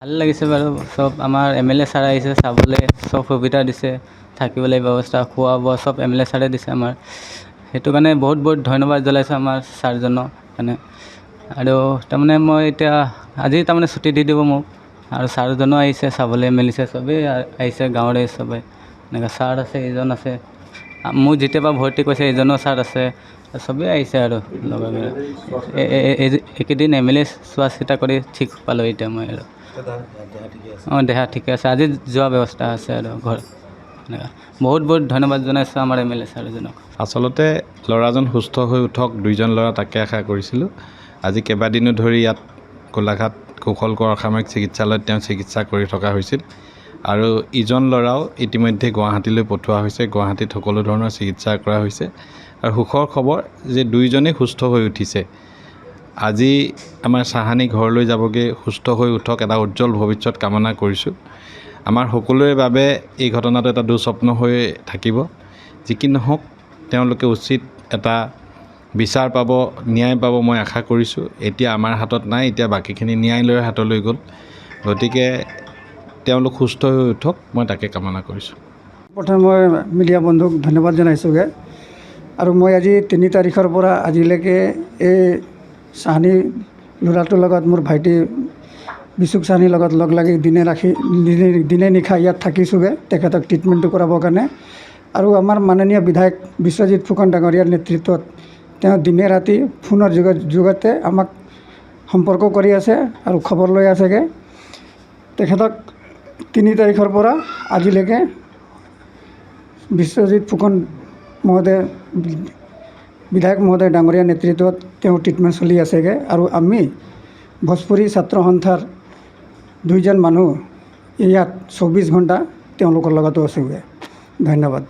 ভাল লাগিছে বাৰু চব আমাৰ MLA ছাৰ আহিছে চাবলৈ চব সুবিধা দিছে থাকিবলৈ ব্যৱস্থা খোৱা বোৱা চব MLA ছাৰে দিছে আমাৰ সেইটো কাৰণে বহুত বহুত ধন্যবাদ জনাইছোঁ আমাৰ ছাৰজনক কাৰণে আৰু তাৰমানে মই এতিয়া আজি তাৰমানে ছুটি দি দিব মোক আৰু ছাৰজনো আহিছে চাবলৈ মেলিছে চবেই আহিছে গাঁৱৰে চবেই এনেকৈ ছাৰ আছে এইজন আছে মোক যেতিয়াবা ভৰ্তি কৰিছে এইজনো ছাৰ আছে চবেই আহিছে আৰু লগৰবিলাক এইকেইদিন MLA চোৱা চিতা কৰি ঠিক পালোঁ এতিয়া মই আৰু অঁ দেহা ঠিকে আছে আজি যোৱা ব্যৱস্থা আছে আৰু ঘৰ এনেকুৱা বহুত বহুত ধন্যবাদ জনাইছোঁ আমাৰ MLA ছাৰজনক আচলতে ল'ৰাজন সুস্থ হৈ উঠক দুইজন ল'ৰা তাকে আশা কৰিছিলোঁ আজি কেইবাদিনো ধৰি ইয়াত গোলাঘাট কুশল কোঁৱৰ অসামৰিক চিকিৎসালয়ত তেওঁ চিকিৎসা কৰি থকা হৈছিল আৰু ইজন ল'ৰাও ইতিমধ্যে গুৱাহাটীলৈ পঠোৱা হৈছে গুৱাহাটীত সকলো ধৰণৰ চিকিৎসা কৰা হৈছে আৰু সুখৰ খবৰ যে দুইজনেই সুস্থ হৈ উঠিছে আজি আমাৰ চাহানী ঘৰলৈ যাবগৈ সুস্থ হৈ উঠক এটা উজ্জ্বল ভৱিষ্যত কামনা কৰিছোঁ আমাৰ সকলোৰে বাবে এই ঘটনাটো এটা দুঃস্বপ্ন হৈ থাকিব যি কি নহওক তেওঁলোকে উচিত এটা বিচাৰ পাব ন্যায় পাব মই আশা কৰিছোঁ এতিয়া আমাৰ হাতত নাই এতিয়া বাকীখিনি ন্যায়ালয়ৰ হাতলৈ গ'ল গতিকে তেওঁলোক সুস্থ হৈ উঠক মই তাকে কামনা কৰিছোঁ প্ৰথমে মই মিডিয়া বন্ধুক ধন্যবাদ জনাইছোঁগৈ আৰু মই আজি 3 তাৰিখৰ পৰা আজিলৈকে এই চাহানী ল'ৰাটোৰ লগত মোৰ ভাইটি বিশুক চাহানীৰ লগত লগ লাগি দিনে নিশা ইয়াত থাকিছোঁগৈ তেখেতক ট্ৰিটমেণ্টটো কৰাবৰ কাৰণে আৰু আমাৰ মাননীয় বিধায়ক বিশ্বজিৎ ফুকন ডাঙৰীয়াৰ নেতৃত্বত তেওঁ দিনে ৰাতি ফোনৰ যোগতে আমাক সম্পৰ্ক কৰি আছে আৰু খবৰ লৈ আছেগৈ তেখেতক 3 তাৰিখৰ পৰা আজিলৈকে বিশ্বজিৎ ফুকন মহোদয় বিধায়ক মহোদয় ডাঙৰীয়াৰ নেতৃত্বত তেওঁ ট্ৰিটমেণ্ট চলি আছেগৈ আৰু আমি ভোজপুৰী ছাত্ৰ সন্থাৰ 2জন মানুহ ইয়াত 24 ঘণ্টা তেওঁলোকৰ লগতো আছোঁগৈ ধন্যবাদ